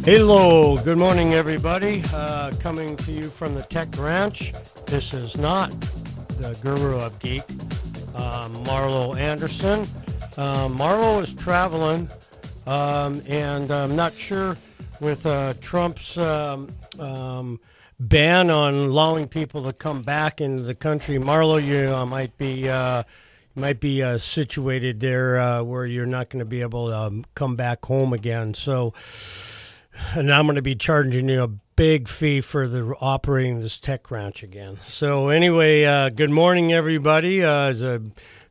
Hello, good morning everybody. Coming to you from the Tech Ranch. This is not the Guru of Geek, Marlo Anderson. Marlo is traveling, and I'm not sure with Trump's ban on allowing people to come back into the country. Marlo, you might be situated there where you're not going to be able to come back home again. So. And I'm going to be charging you a big fee for operating this tech ranch again. So anyway, good morning, everybody. It's a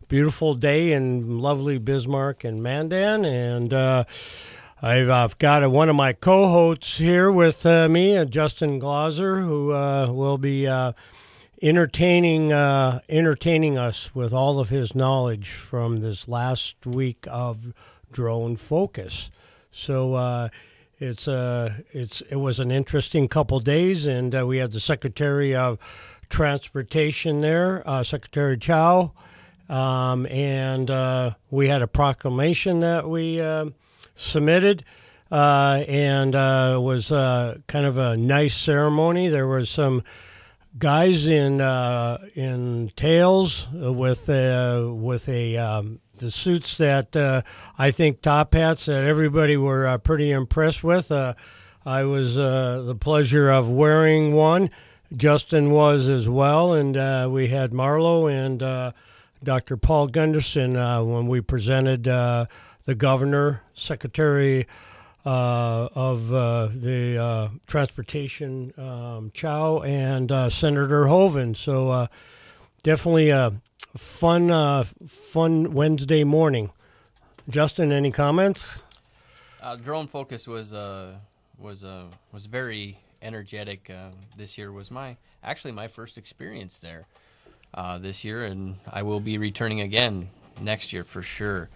beautiful day in lovely Bismarck and Mandan. And I've got one of my co-hosts here with me, Justin Glauser, who will be entertaining us with all of his knowledge from this last week of drone focus. So it was an interesting couple days, and we had the Secretary of Transportation there, Secretary Chow, and we had a proclamation that we submitted, and it was kind of a nice ceremony. There was some guys in tails with the suits that I think top hats that everybody were pretty impressed with. I was the pleasure of wearing one. Justin was as well, and we had Marlo and Dr. Paul Gunderson when we presented the governor, Secretary of the Transportation, Chow, and Senator Hoeven. So definitely a fun Wednesday morning. Justin, any comments? Drone focus was very energetic. This year was my first experience there this year, and I will be returning again next year for sure.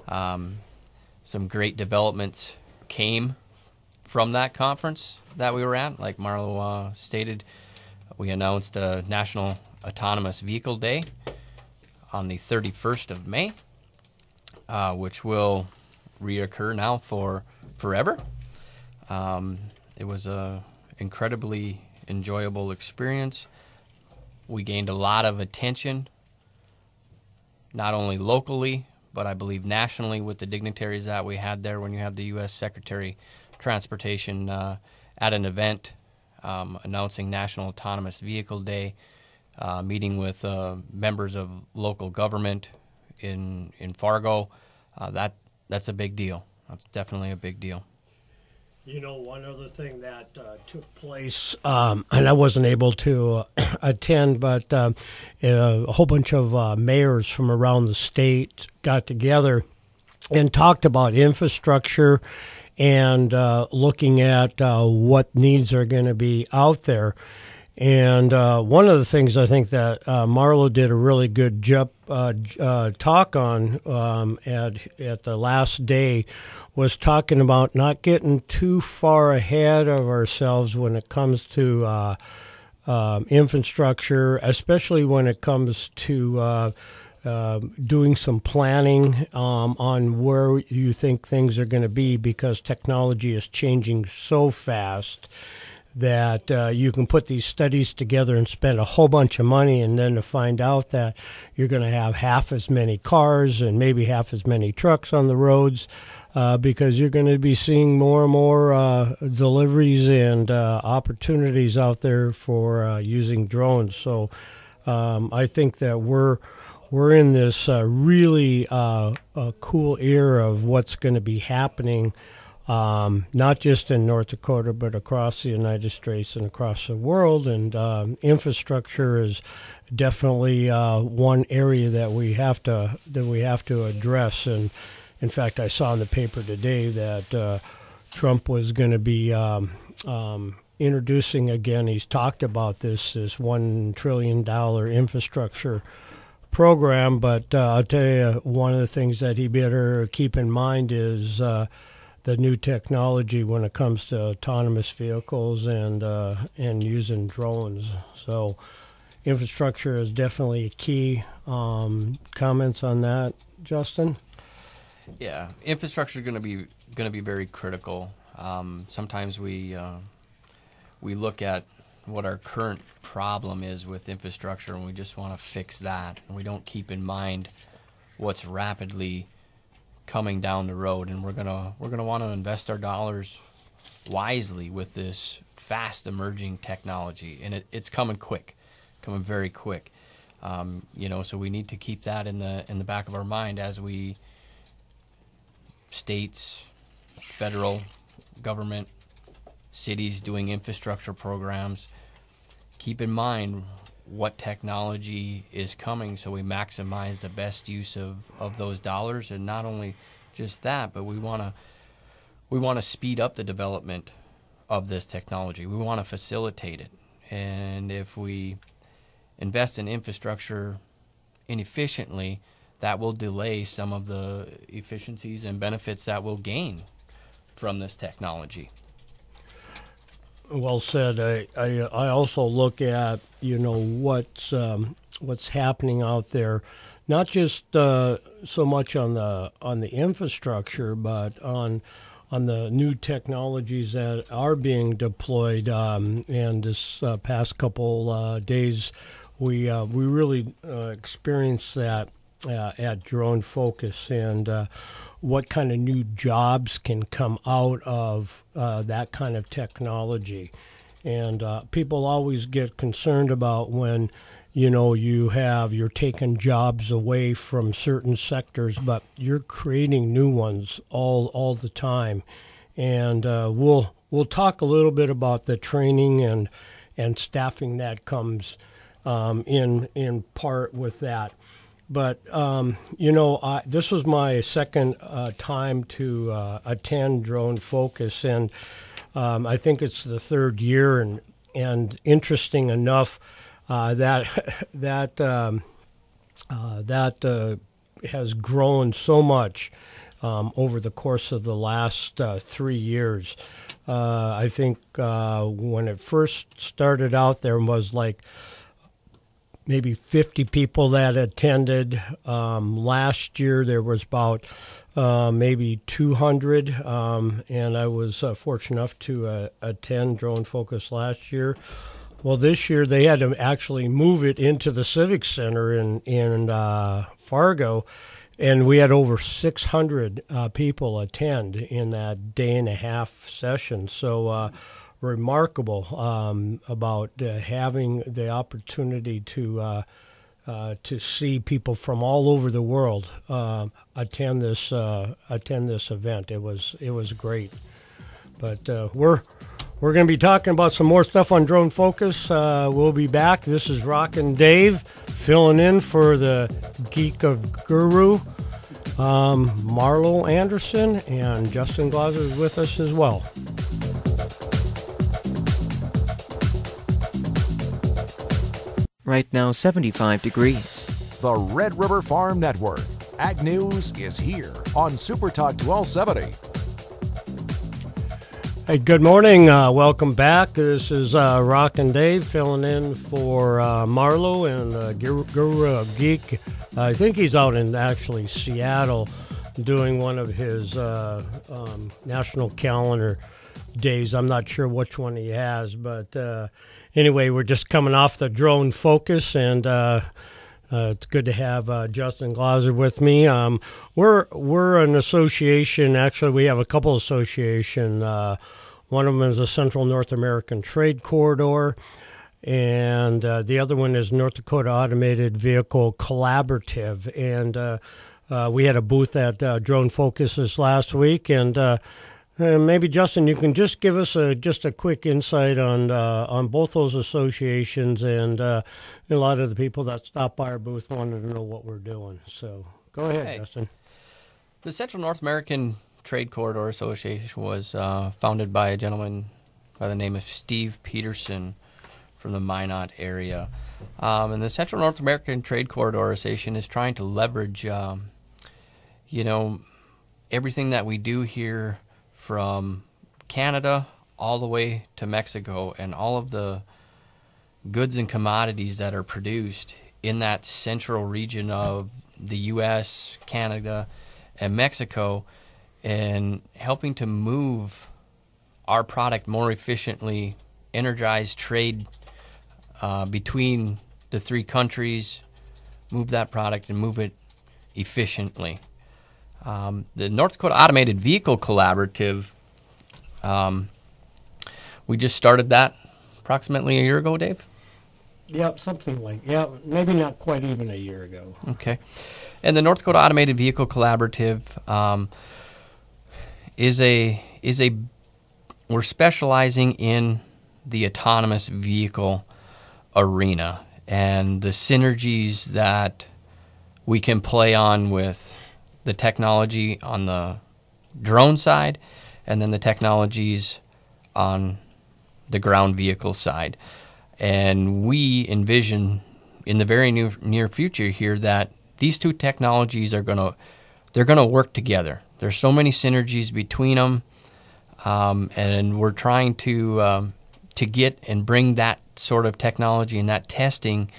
Some great developments came from that conference that we were at. Like Marlo stated, we announced a National Autonomous Vehicle Day on the 31st of May, which will reoccur now for forever. It was a incredibly enjoyable experience. We gained a lot of attention, not only locally, but I believe nationally with the dignitaries that we had there. When you have the U.S. Secretary of Transportation at an event announcing National Autonomous Vehicle Day, meeting with members of local government in Fargo, that's a big deal. That's definitely a big deal. You know, one other thing that took place, and I wasn't able to attend, but a whole bunch of mayors from around the state got together and talked about infrastructure and looking at what needs are going to be out there. And one of the things I think that Marlo did a really good talk on at the last day was talking about not getting too far ahead of ourselves when it comes to infrastructure, especially when it comes to doing some planning on where you think things are going to be, because technology is changing so fast that you can put these studies together and spend a whole bunch of money, and then to find out that you're going to have half as many cars and maybe half as many trucks on the roads, because you're going to be seeing more and more deliveries and opportunities out there for using drones. So I think that we're in this really cool era of what's going to be happening, not just in North Dakota, but across the United States and across the world. And infrastructure is definitely one area that we have to address. And in fact, I saw in the paper today that Trump was going to be introducing again. He's talked about this $1 trillion infrastructure program, but I'll tell you, one of the things that he better keep in mind is the new technology when it comes to autonomous vehicles and using drones. So infrastructure is definitely a key. Comments on that, Justin? Yeah, infrastructure is going to be very critical. Sometimes we look at what our current problem is with infrastructure, and we just want to fix that, and we don't keep in mind what's rapidly coming down the road. And we're gonna want to invest our dollars wisely with this fast emerging technology, and it's coming quick, coming very quick. So we need to keep that in the back of our mind as we, states, federal government, cities doing infrastructure programs, keep in mind what technology is coming, so we maximize the best use of those dollars. And not only just that, but we want to speed up the development of this technology. We want to facilitate it. And if we invest in infrastructure inefficiently, that will delay some of the efficiencies and benefits that we'll gain from this technology. Well said. I also look at what's happening out there, not just so much on the infrastructure, but on the new technologies that are being deployed. And this past couple days, we really experienced that at Drone Focus, and what kind of new jobs can come out of that kind of technology. And people always get concerned about when you're taking jobs away from certain sectors, but you're creating new ones all the time. And we'll talk a little bit about the training and staffing that comes in part with that. But, this was my second time to attend Drone Focus, and I think it's the third year, and interesting enough, that has grown so much over the course of the last 3 years. I think when it first started out, there was like maybe 50 people that attended. Last year there was about maybe 200, and I was fortunate enough to attend Drone Focus last year. Well, this year they had to actually move it into the Civic Center in Fargo, and we had over 600 people attend in that day and a half session. So remarkable about having the opportunity to see people from all over the world attend this event. It was great. But we're going to be talking about some more stuff on Drone Focus. We'll be back. This is Rockin' Dave filling in for the Geek of Guru. Marlo Anderson and Justin Glauser is with us as well. Right now, 75 degrees. The Red River Farm Network. Ag News is here on Super Talk 1270. Hey, good morning. Welcome back. This is Rockin' Dave filling in for Marlo and Guru Geek. I think he's out in actually Seattle doing one of his national calendar days. I'm not sure which one he has, but anyway, we're just coming off the Drone Focus, and it's good to have Justin Glauser with me. We're an association. Actually, we have a couple association. One of them is the Central North American Trade Corridor, and the other one is North Dakota Automated Vehicle Collaborative. And we had a booth at Drone Focus this last week, and maybe Justin, you can just give us just a quick insight on both those associations, and a lot of the people that stopped by our booth wanted to know what we're doing. So go ahead, Justin. The Central North American Trade Corridor Association was founded by a gentleman by the name of Steve Peterson from the Minot area. And the Central North American Trade Corridor Association is trying to leverage, everything that we do here from Canada all the way to Mexico, and all of the goods and commodities that are produced in that central region of the U.S., Canada, and Mexico, and helping to move our product more efficiently, energize trade between the three countries, move that product and move it efficiently. The North Dakota Automated Vehicle Collaborative, we just started that approximately a year ago, Dave? Yep, something like, yeah, maybe not quite even a year ago. Okay. And the North Dakota Automated Vehicle Collaborative we're specializing in the autonomous vehicle arena and the synergies that we can play on with the technology on the drone side and then the technologies on the ground vehicle side. And we envision in the very near future here that these two technologies are they're gonna work together. There's so many synergies between them, and we're trying to get and bring that sort of technology and that testing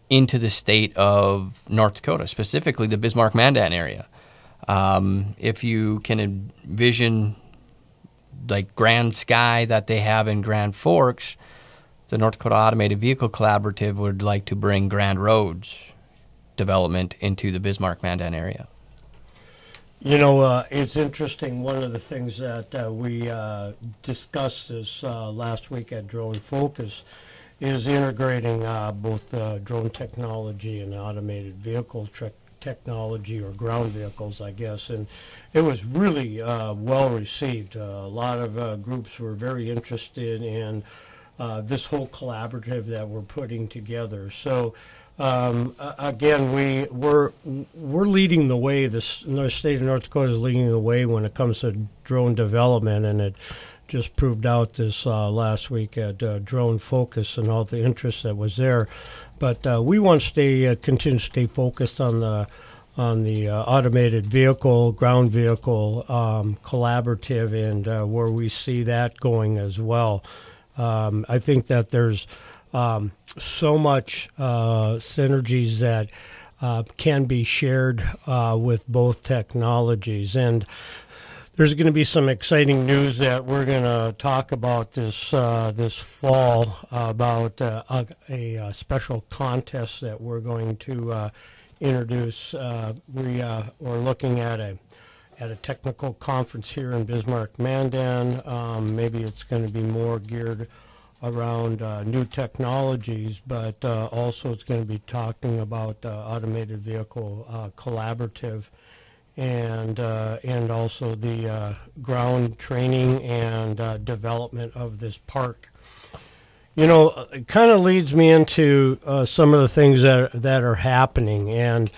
into the state of North Dakota, specifically the Bismarck-Mandan area. If you can envision like Grand Sky that they have in Grand Forks, the North Dakota Automated Vehicle Collaborative would like to bring Grand Roads development into the Bismarck-Mandan area. You know, it's interesting. One of the things that we discussed this last week at Drone Focus is integrating both drone technology and automated vehicle technology, or ground vehicles, I guess. And it was really well received. A lot of groups were very interested in this whole collaborative that we're putting together. So again, we're leading the way. The state of North Dakota is leading the way when it comes to drone development, and it just proved out this last week at Drone Focus and all the interest that was there. But we want to continue to stay focused on the automated vehicle, ground vehicle collaborative, and where we see that going as well. I think that there's so much synergies that can be shared with both technologies. And there's going to be some exciting news that we're going to talk about this fall about a special contest that we're going to introduce. We're looking at a technical conference here in Bismarck-Mandan. Maybe it's going to be more geared around new technologies, but also it's going to be talking about automated vehicle collaborative, and also the ground training and development of this park. You know, it kind of leads me into some of the things that are happening, and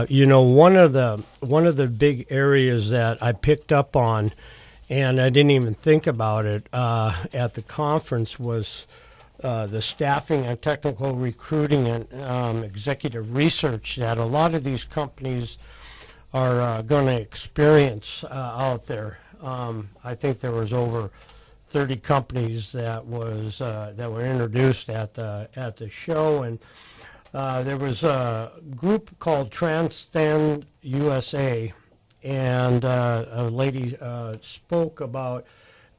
you know, one of the big areas that I picked up on, and I didn't even think about it at the conference, was the staffing and technical recruiting and executive research that a lot of these companies are going to experience out there. I think there was over 30 companies that were introduced at the show, and there was a group called Transcend USA, and a lady spoke about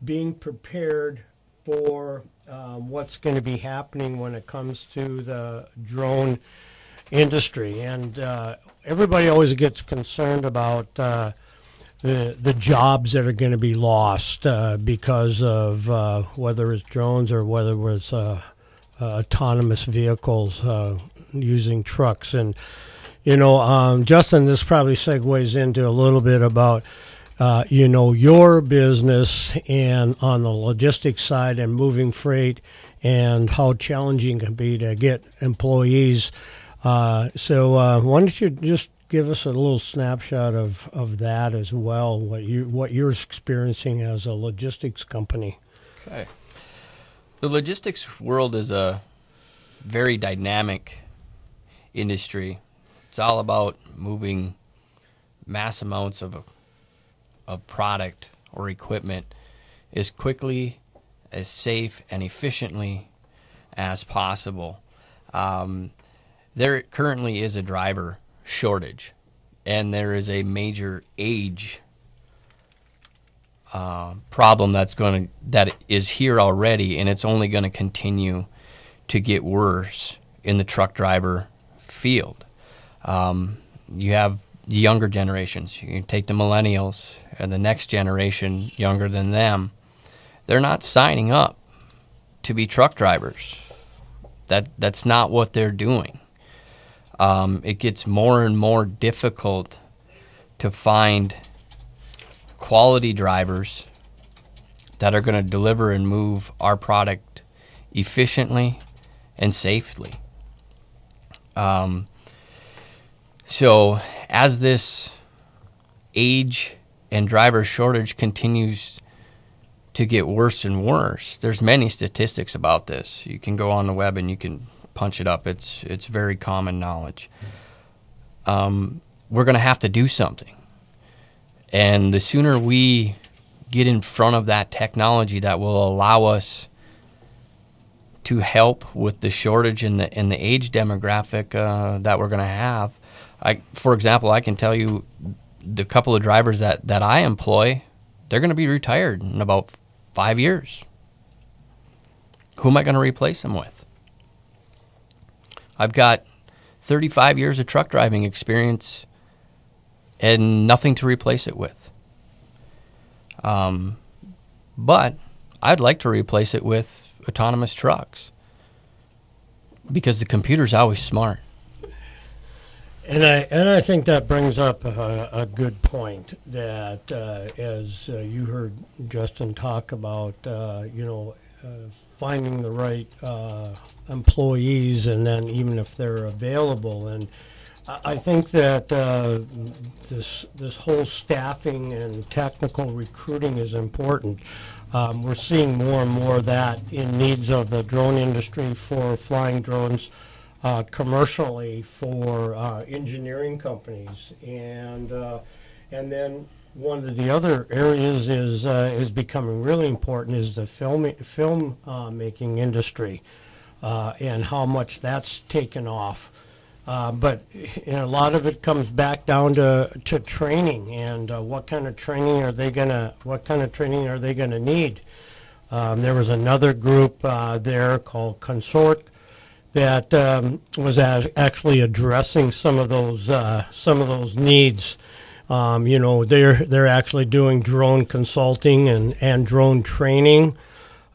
being prepared for what's going to be happening when it comes to the drone industry. And everybody always gets concerned about the jobs that are going to be lost because of whether it's drones or whether it's autonomous vehicles using trucks. And you know, Justin, this probably segues into a little bit about, you know, your business and on the logistics side and moving freight and how challenging it can be to get employees. So why don't you just give us a little snapshot of that as well, what you're experiencing as a logistics company. Okay. The logistics world is a very dynamic industry. It's all about moving mass amounts of product or equipment as quickly, as safe, and efficiently as possible. There currently is a driver shortage, and there is a major age problem that is here already, and it's only going to continue to get worse in the truck driver field. You have the younger generations. You take the millennials and the next generation younger than them. They're not signing up to be truck drivers. That's not what they're doing. It gets more and more difficult to find quality drivers that are going to deliver and move our product efficiently and safely. So as this age and driver shortage continues to get worse and worse, there's many statistics about this. You can go on the web and you can punch it up. It's very common knowledge. We're going to have to do something. And the sooner we get in front of that technology that will allow us to help with the shortage in the age demographic that we're going to have. For example, I can tell you the couple of drivers that I employ, they're going to be retired in about 5 years. Who am I going to replace them with? I've got 35 years of truck driving experience and nothing to replace it with. But I'd like to replace it with autonomous trucks because the computer's always smart. And I think that brings up a good point that as you heard Justin talk about, finding the right employees, and then even if they're available. And I think that this whole staffing and technical recruiting is important. We're seeing more and more of that in needs of the drone industry for flying drones commercially for engineering companies, and then one of the other areas is becoming really important is the film making industry, and how much that's taken off. But a lot of it comes back down to training and what kind of training are they gonna need. There was another group there called Consort that was actually addressing some of those needs. They're actually doing drone consulting and drone training,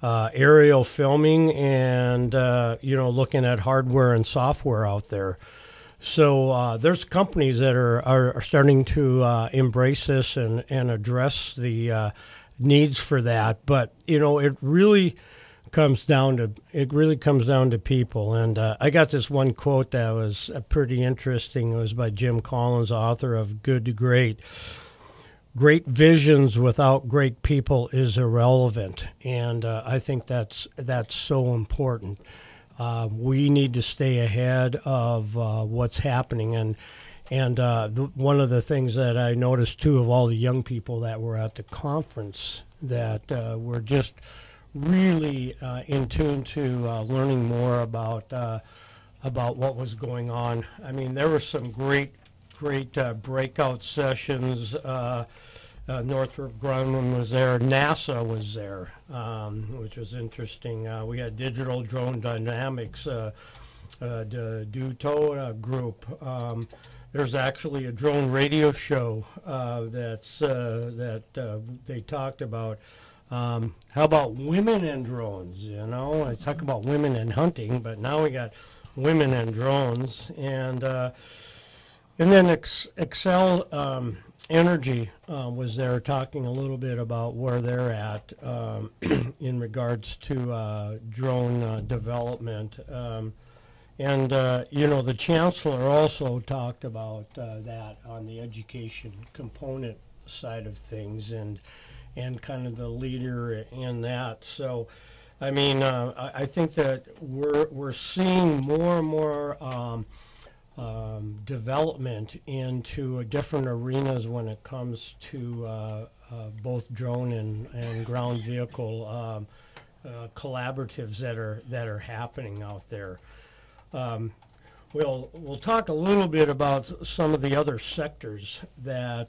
aerial filming, and looking at hardware and software out there. So there's companies that are starting to embrace this and address the needs for that. But it really comes down to people. And I got this one quote that was pretty interesting. It was by Jim Collins, author of Good to Great. Great visions without great people is irrelevant, and I think that's so important. We need to stay ahead of what's happening, and one of the things that I noticed too of all the young people that were at the conference that were just really in tune to learning more about what was going on. I mean, there were some great breakout sessions. Northrop Grumman was there. NASA was there, which was interesting. We had Digital Drone Dynamics, the Duto group. There's actually a drone radio show that they talked about. How about women and drones? I talk about women and hunting, but now we got women and drones, and then Excel Energy was there talking a little bit about where they're at in regards to drone development, and the chancellor also talked about that on the education component side of things, and kind of the leader in that. So, I mean, I think that we're seeing more and more development into different arenas when it comes to both drone and ground vehicle collaboratives that are happening out there. We'll talk a little bit about some of the other sectors that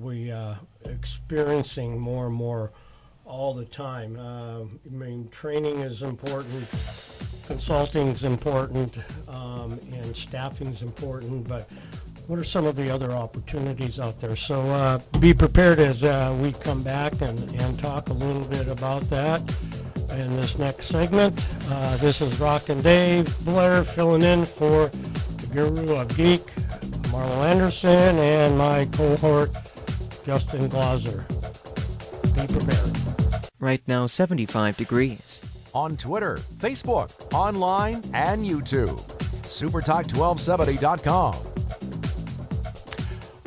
we experiencing more and more all the time. I mean, training is important, consulting is important, and staffing is important. But what are some of the other opportunities out there? So be prepared as we come back and talk a little bit about that in this next segment. This is Rockin' Dave Blair filling in for the Guru of Geek, Marlo Anderson, and my cohort, Justin Glauser. Be prepared. Right now, 75 degrees. On Twitter, Facebook, online, and YouTube. SuperTalk1270.com.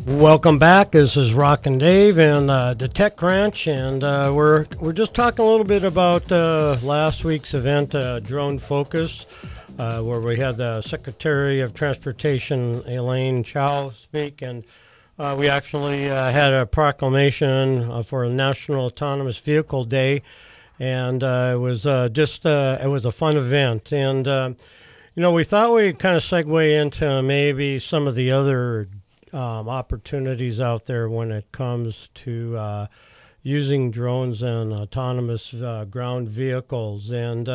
Welcome back. This is Rockin' Dave and the Tech Ranch, and we're just talking a little bit about last week's event, Drone Focus, where we had the Secretary of Transportation, Elaine Chao, speak, and we actually had a proclamation for National Autonomous Vehicle Day, and it was it was a fun event, and we thought we'd kind of segue into maybe some of the other opportunities out there when it comes to using drones and autonomous ground vehicles. And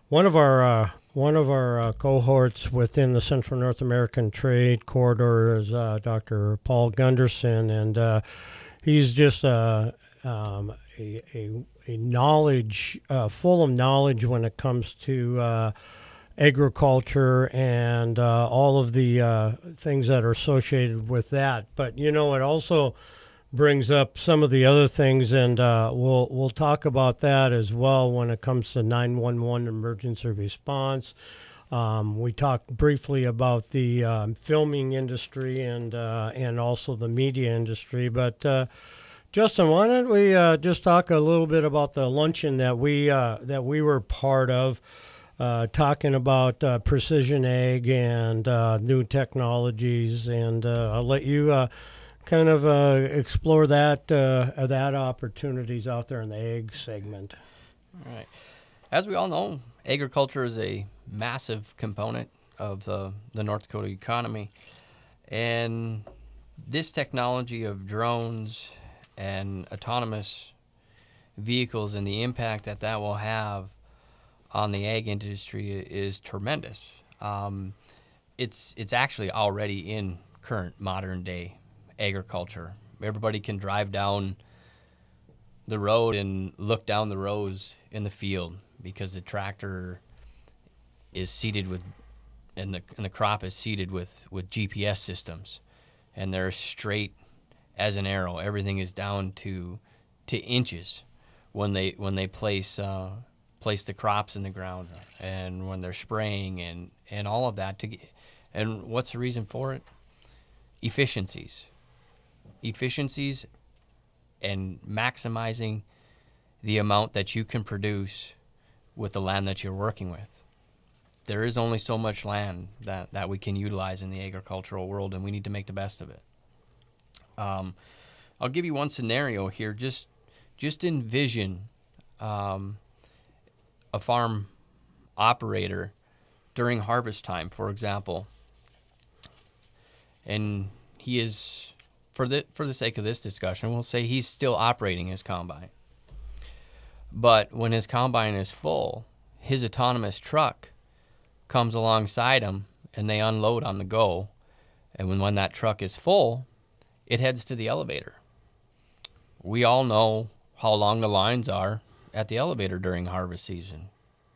one of our cohorts within the Central North American Trade Corridor is Dr. Paul Gunderson, and he's just a knowledge full of knowledge when it comes to agriculture and all of the things that are associated with that. But it also brings up some of the other things, and we'll talk about that as well when it comes to 911 emergency response. We talked briefly about the filming industry and also the media industry. But Justin, why don't we just talk a little bit about the luncheon that we were part of? Talking about precision ag and new technologies, and I'll let you kind of explore that opportunities out there in the ag segment. All right. As we all know, agriculture is a massive component of the North Dakota economy, and this technology of drones and autonomous vehicles and the impact that will have on the ag industry is tremendous. It's actually already in current modern day agriculture. Everybody can drive down the road and look down the rows in the field because the tractor is seeded with, and the crop is seeded with GPS systems, and they're straight as an arrow. Everything is down to inches when they place the crops in the ground, and when they're spraying and all of that. And what's the reason for it? Efficiencies and maximizing the amount that you can produce with the land that you're working with. There is only so much land that we can utilize in the agricultural world, and we need to make the best of it. I'll give you one scenario here. Just envision a farm operator during harvest time, for example, and he is, for the sake of this discussion, we'll say he's still operating his combine. But when his combine is full, his autonomous truck comes alongside him, and they unload on the go. And when that truck is full, it heads to the elevator. We all know how long the lines are at the elevator during harvest season.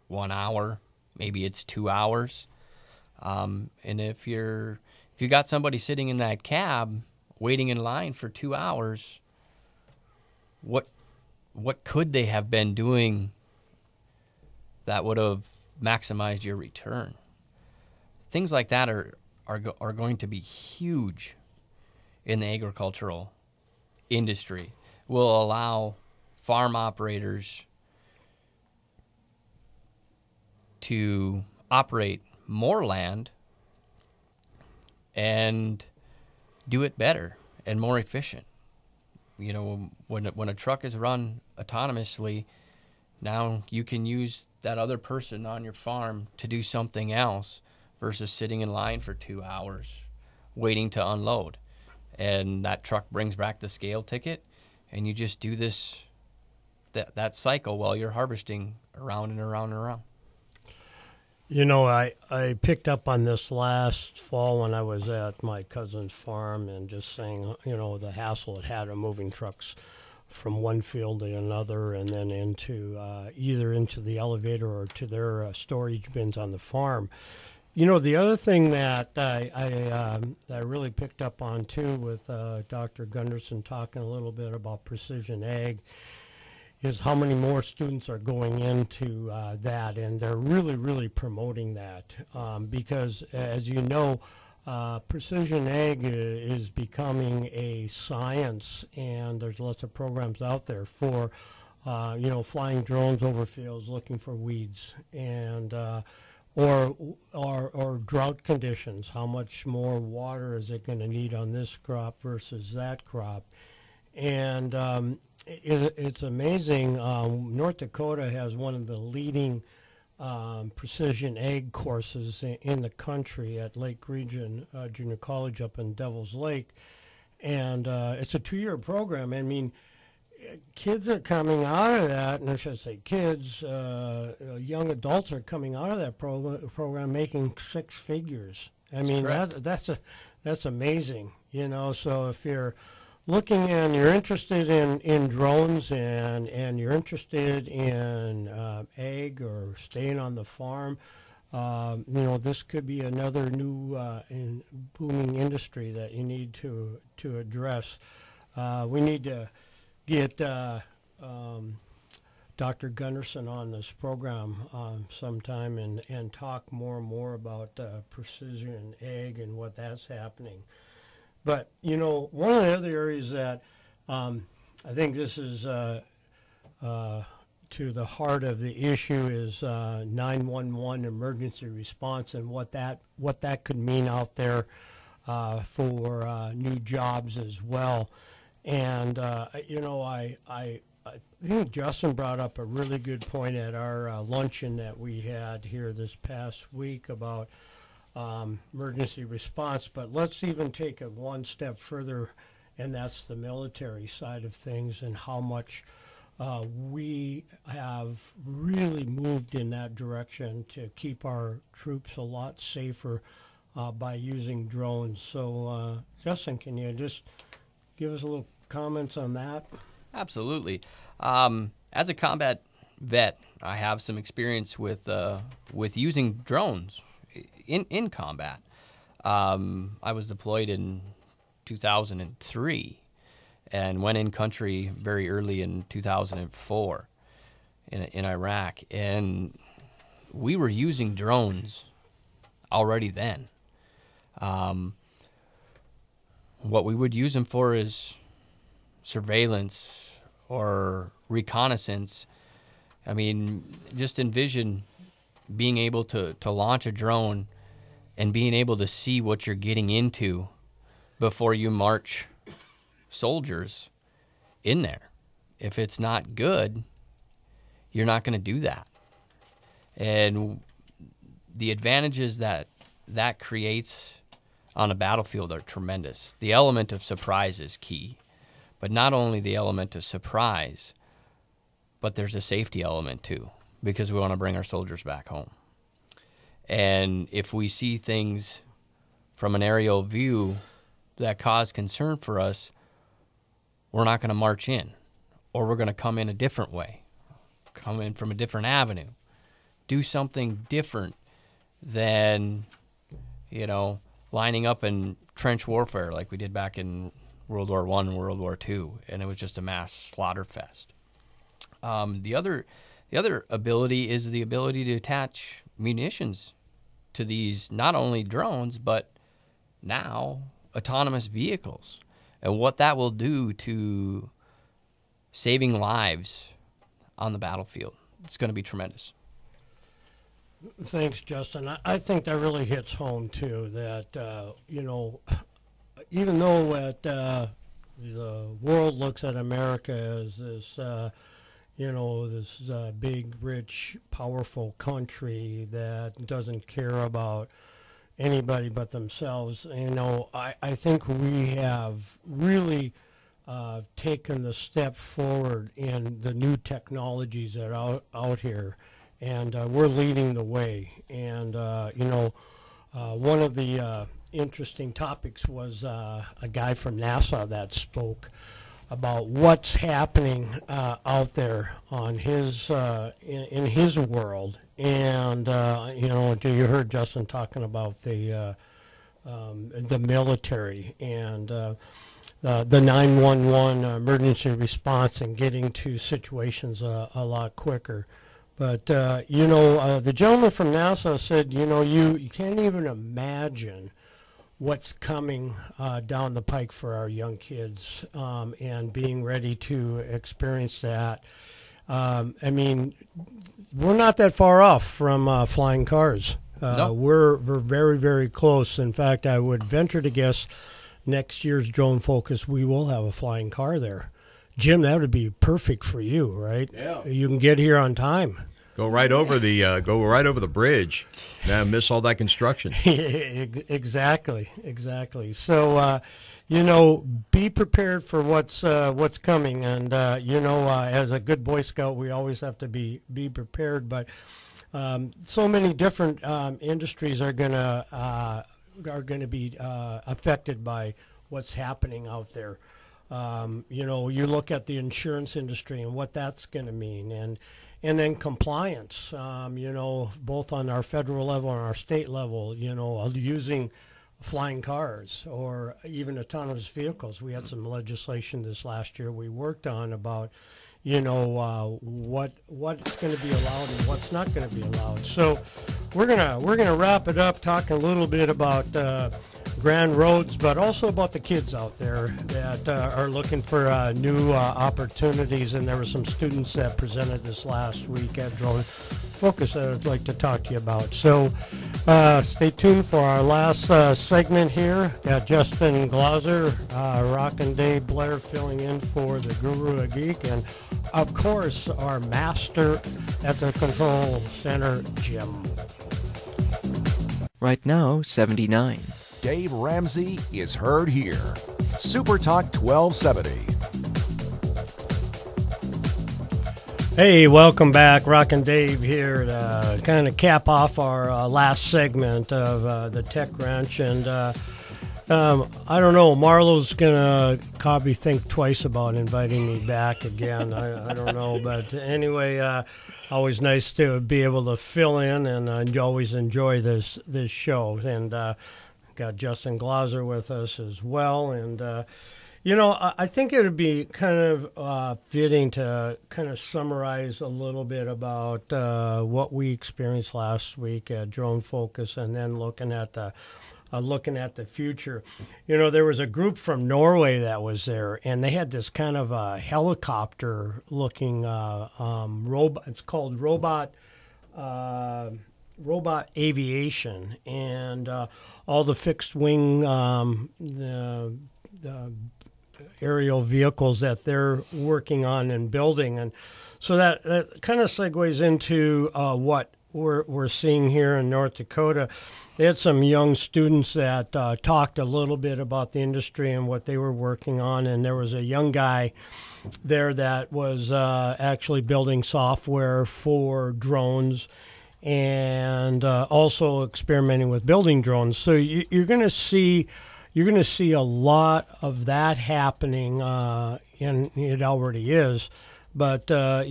1 hour, maybe it's 2 hours. And if you got somebody sitting in that cab waiting in line for 2 hours, what could they have been doing that would have maximized your return? Things like that are going to be huge in the agricultural industry. Will allow farm operators to operate more land and do it better and more efficient. When a truck is run autonomously, Now you can use that other person on your farm to do something else versus sitting in line for 2 hours waiting to unload. And that truck brings back the scale ticket, and you just do that cycle while you're harvesting around and around and around. You know, I picked up on this last fall when I was at my cousin's farm, and just saying, you know, the hassle it had of moving trucks from one field to another, and then into either into the elevator or to their storage bins on the farm. You know, the other thing that I really picked up on too, with Dr. Gunderson talking a little bit about precision ag, is how many more students are going into that, and they're really promoting that, because, as you know, precision ag is becoming a science, and there's lots of programs out there for, you know, flying drones over fields looking for weeds, and or drought conditions. How much more water is it going to need on this crop versus that crop? And it's amazing. North Dakota has one of the leading precision ag courses in the country at Lake Region Junior College up in Devil's Lake. And it's a 2-year program. I mean, kids are coming out of that, and I should say kids, young adults are coming out of that program making 6 figures. I mean, that's amazing, you know. So if you're looking and you're interested in drones, and you're interested in ag or staying on the farm, you know, this could be another new booming industry that you need to address. We need to get Dr. Gunderson on this program sometime and talk more and more about precision ag and what that's happening. But, you know, one of the other areas that I think this is to the heart of the issue is 911 emergency response, and what that could mean out there for new jobs as well. And, you know, I think Justin brought up a really good point at our luncheon that we had here this past week about emergency response. But let's even take it one step further, and that's the military side of things, and how much we have really moved in that direction to keep our troops a lot safer by using drones. So, Justin, can you just give us a little comments on that? Absolutely. As a combat vet, I have some experience with using drones in combat. I was deployed in 2003 and went in country very early in 2004 in Iraq, and we were using drones already then. What we would use them for is surveillance or reconnaissance. I mean, just envision being able to launch a drone and being able to see what you're getting into before you march soldiers in there. If it's not good, you're not going to do that. And the advantages that creates on a battlefield are tremendous. The element of surprise is key. But not only the element of surprise, but there's a safety element too, because we want to bring our soldiers back home. And if we see things from an aerial view that cause concern for us, we're not going to march in, or we're going to come in a different way, come in from a different avenue, do something different than, you know, lining up in trench warfare like we did back in World War I and World War II, and it was just a mass slaughter fest. The other ability is the ability to attach munitions to these, not only drones, but now autonomous vehicles, and what that will do to saving lives on the battlefield. It's going to be tremendous. Thanks, Justin. I think that really hits home, too, that, you know, even though the world looks at America as this, this big, rich, powerful country that doesn't care about anybody but themselves. I think we have really taken the step forward in the new technologies that are out here, and we're leading the way. And one of the interesting topics was a guy from NASA that spoke about what's happening out there on his in his world. And you heard Justin talking about the military and the 911 emergency response and getting to situations a lot quicker. But the gentleman from NASA said, you can't even imagine what's coming down the pike for our young kids, and being ready to experience that. We're not that far off from flying cars. No. We're very, very close. In fact, I would venture to guess next year's Drone Focus, we will have a flying car there. Jim, that would be perfect for you, right? Yeah. You can get here on time. Go right over the bridge. Now miss all that construction. Exactly. So, be prepared for what's coming, and as a good Boy Scout, we always have to be prepared. But so many different industries are gonna be affected by what's happening out there. You look at the insurance industry and what that's going to mean, and then compliance, both on our federal level and our state level, using flying cars or even autonomous vehicles. We had some legislation this last year we worked on about, what's going to be allowed and what's not going to be allowed. So we're gonna wrap it up talking a little bit about Grand Roads, but also about the kids out there that are looking for new opportunities. And there were some students that presented this last week at Drone Focus that I'd like to talk to you about. So stay tuned for our last segment here. Got Justin Glauser, Rockin' Dave Blair filling in for the Guru of Geek, and of course our master at the control center, Jim. Right now, 79. Dave Ramsey is heard here. Super Talk 1270. Hey, welcome back. Rockin' Dave here to kind of cap off our last segment of the Tech Ranch. And I don't know, Marlo's going to probably think twice about inviting me back again. I don't know. But anyway, always nice to be able to fill in, and I always enjoy this show. And got Justin Glauser with us as well. And I think it would be kind of fitting to kind of summarize a little bit about what we experienced last week at Drone Focus, and then looking at the future. There was a group from Norway that was there, and they had this kind of a helicopter-looking robot. It's called robot aviation, and all the fixed wing the aerial vehicles that they're working on and building. And so that kind of segues into what we're seeing here in North Dakota. They had some young students that talked a little bit about the industry and what they were working on, and there was a young guy there that was actually building software for drones, and also experimenting with building drones. So you're going to see a lot of that happening, and it already is. But by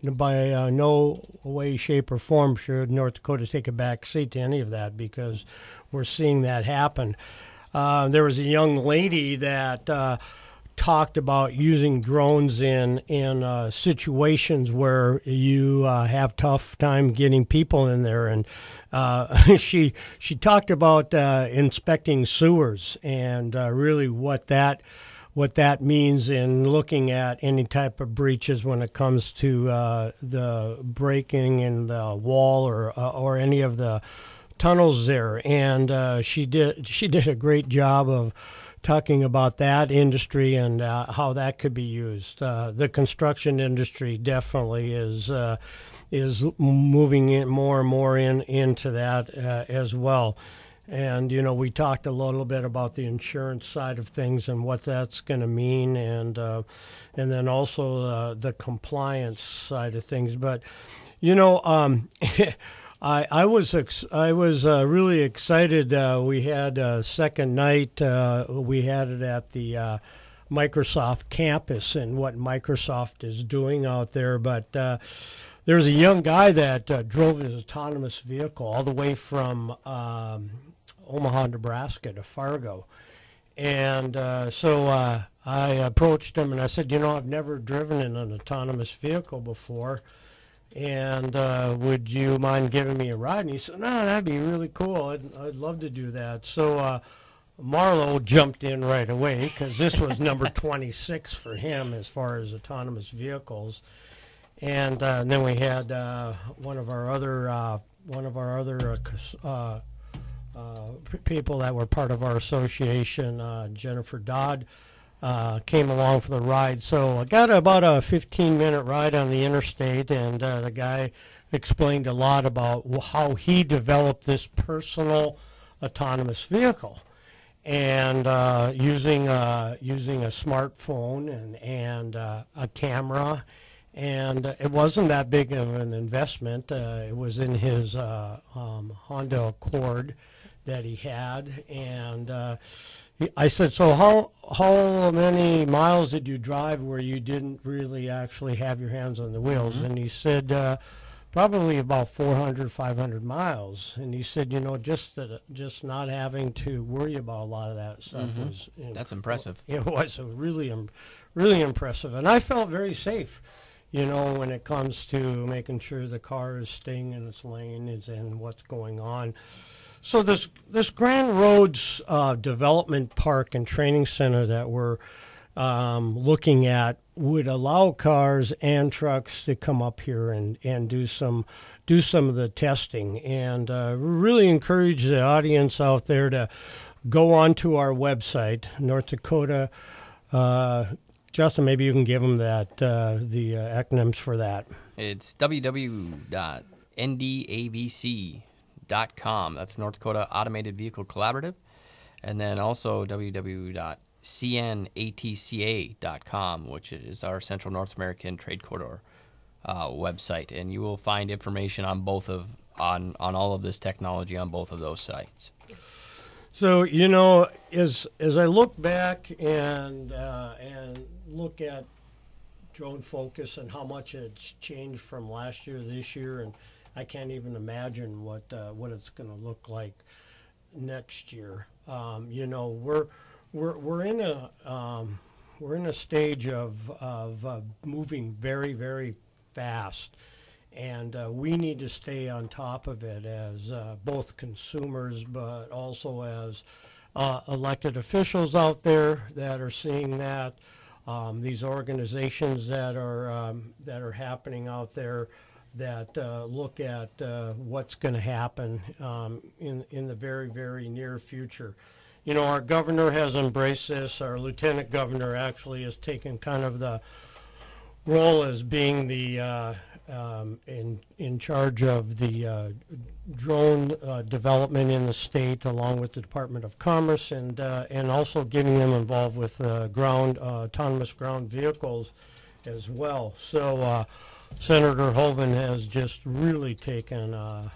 no way, shape, or form should North Dakota take a back seat to any of that, because we're seeing that happen. There was a young lady that talked about using drones in situations where you have tough time getting people in there, and she talked about inspecting sewers and really what that means in looking at any type of breaches when it comes to the breaking in the wall or any of the tunnels there. And she did a great job of talking about that industry and how that could be used. The construction industry definitely is moving in more and more into that as well. And, we talked a little bit about the insurance side of things and what that's going to mean, and then also the compliance side of things. But, I was really excited. We had a second night. We had it at the Microsoft campus and what Microsoft is doing out there. But there's a young guy that drove his autonomous vehicle all the way from Omaha, Nebraska to Fargo. And so I approached him and I said, I've never driven in an autonomous vehicle before. And would you mind giving me a ride? And he said, no, that'd be really cool. I'd love to do that. So Marlo jumped in right away because this was number 26 for him as far as autonomous vehicles. And then we had one of our other people that were part of our association, Jennifer Dodd, came along for the ride. So I got about a 15-minute ride on the interstate, and the guy explained a lot about how he developed this personal autonomous vehicle, and using a smartphone and a camera. And it wasn't that big of an investment. It was in his Honda Accord that he had, and I said, so how many miles did you drive where you didn't really actually have your hands on the wheels? Mm-hmm. And he said, probably about 400, 500 miles. And he said, just not having to worry about a lot of that stuff was... That's impressive. It was really, really impressive. And I felt very safe, when it comes to making sure the car is staying in its lane and what's going on. So this Grand Roads Development Park and Training Center that we're looking at would allow cars and trucks to come up here and do some of the testing. And really encourage the audience out there to go onto our website, North Dakota. Justin, maybe you can give them the acronyms for that. It's www.ndavc.com. That's North Dakota Automated Vehicle Collaborative. And then also www.cnatca.com, which is our Central North American Trade Corridor website. And you will find information on on all of this technology on both of those sites. So, as I look back and look at drone focus and how much it's changed from last year to this year, and I can't even imagine what it's going to look like next year. We're in a stage of moving very, very fast, and we need to stay on top of it as both consumers, but also as elected officials out there that are seeing that. These organizations that are happening out there that look at what's going to happen in the very, very near future. Our governor has embraced this. Our lieutenant governor actually has taken kind of the role as being the in charge of the drone development in the state, along with the Department of Commerce, and also getting them involved with autonomous ground vehicles as well. So Senator Hoeven has just really taken a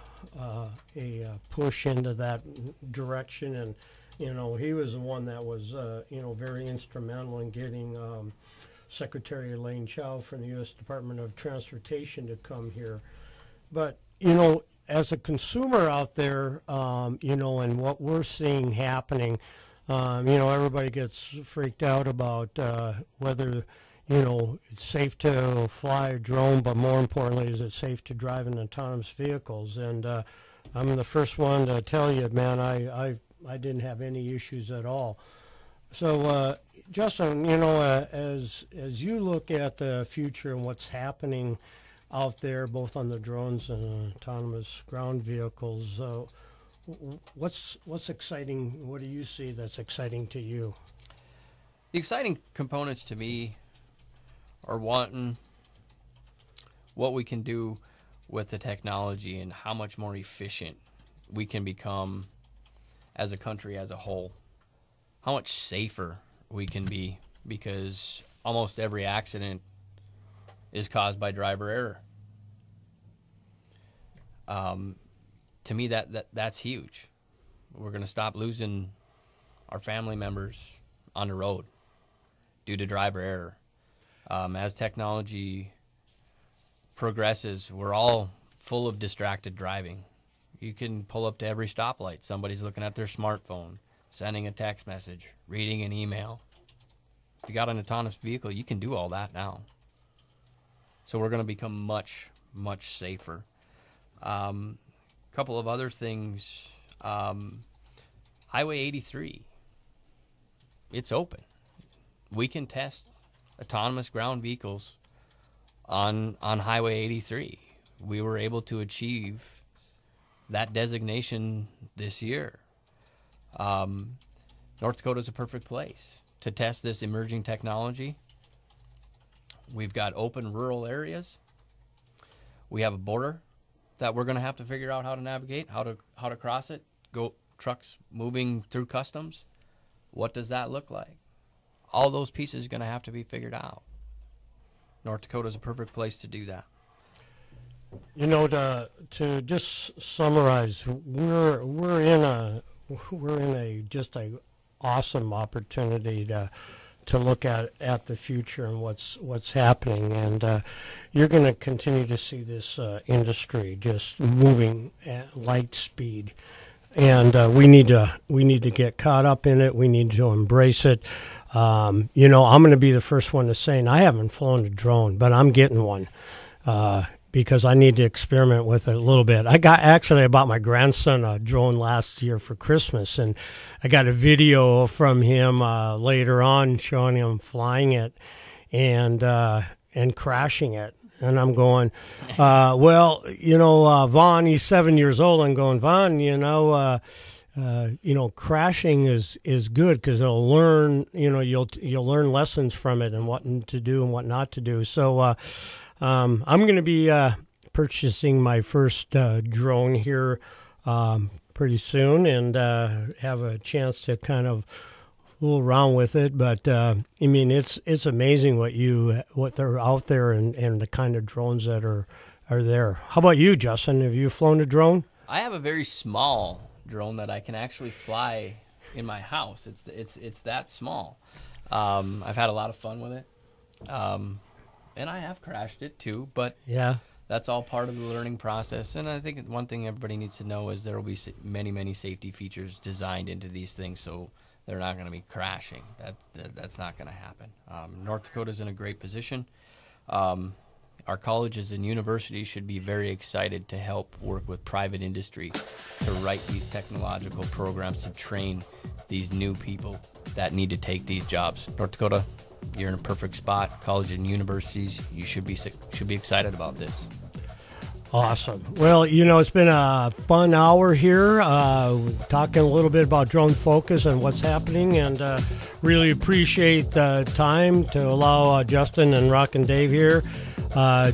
push into that direction, and he was the one that was very instrumental in getting Secretary Elaine Chao from the U.S. Department of Transportation to come here. But as a consumer out there, and what we're seeing happening, everybody gets freaked out about whether it's safe to fly a drone, but more importantly, is it safe to drive in autonomous vehicles? And I'm the first one to tell you, man, I didn't have any issues at all. So, Justin, as you look at the future and what's happening out there, both on the drones and autonomous ground vehicles, what's exciting? What do you see that's exciting to you? The exciting components to me are wanting what we can do with the technology and how much more efficient we can become as a country as a whole. How much safer we can be, because almost every accident is caused by driver error. To me, that's huge. We're going to stop losing our family members on the road due to driver error. As technology progresses, we're all full of distracted driving. You can pull up to every stoplight. Somebody's looking at their smartphone, sending a text message, reading an email. If you got an autonomous vehicle, you can do all that now. So we're going to become much, much safer. Couple of other things. Highway 83, it's open. We can test autonomous ground vehicles on Highway 83. We were able to achieve that designation this year. North Dakota is a perfect place to test this emerging technology. We've got open rural areas. We have a border that we're going to have to figure out how to navigate, how to cross it. Go trucks moving through customs. What does that look like? All those pieces are going to have to be figured out. North Dakota is a perfect place to do that. You know, to just summarize, we're in a just a awesome opportunity to look at the future and what's happening, and you're going to continue to see this industry just moving at light speed, and we need to get caught up in it. We need to embrace it. You know, I'm going to be the first one to say, and I haven't flown a drone, but I'm getting one. Because I need to experiment with it a little bit. I bought my grandson a drone last year for Christmas, and I got a video from him later on showing him flying it and crashing it. And I'm going, well, you know, Vaughn, he's 7 years old. I'm going, Vaughn, you know, crashing is good because it'll learn, you know, you'll learn lessons from it and what to do and what not to do. So. I'm going to be purchasing my first drone here pretty soon, and have a chance to kind of fool around with it. But I mean, it's amazing what they're out there and the kind of drones that are there. How about you, Justin? Have you flown a drone? I have a very small drone that I can actually fly in my house. It's that small. I've had a lot of fun with it. And I have crashed it too, but yeah, that's all part of the learning process. And I think one thing everybody needs to know is there will be many, many safety features designed into these things, so they're not going to be crashing. That's not going to happen. North Dakota's in a great position. Our colleges and universities should be very excited to help work with private industry to write these technological programs to train these new people that need to take these jobs. North Dakota, you're in a perfect spot. Colleges and universities, you should be excited about this. Awesome. Well, you know, it's been a fun hour here, talking a little bit about Drone Focus and what's happening, and really appreciate the time to allow Justin and Rock and Dave here.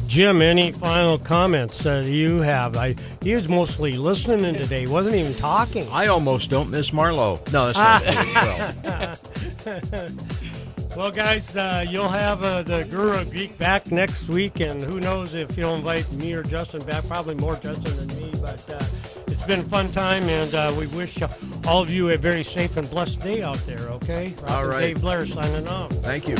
Jim, any final comments that you have? He was mostly listening today. He wasn't even talking. I almost don't miss Marlowe. No, that's not well. Well, guys, you'll have the Guru Geek back next week, and who knows if you'll invite me or Justin back. Probably more Justin than me, but it's been a fun time, and we wish all of you a very safe and blessed day out there, okay? All right. Dave Blair signing off. Thank you.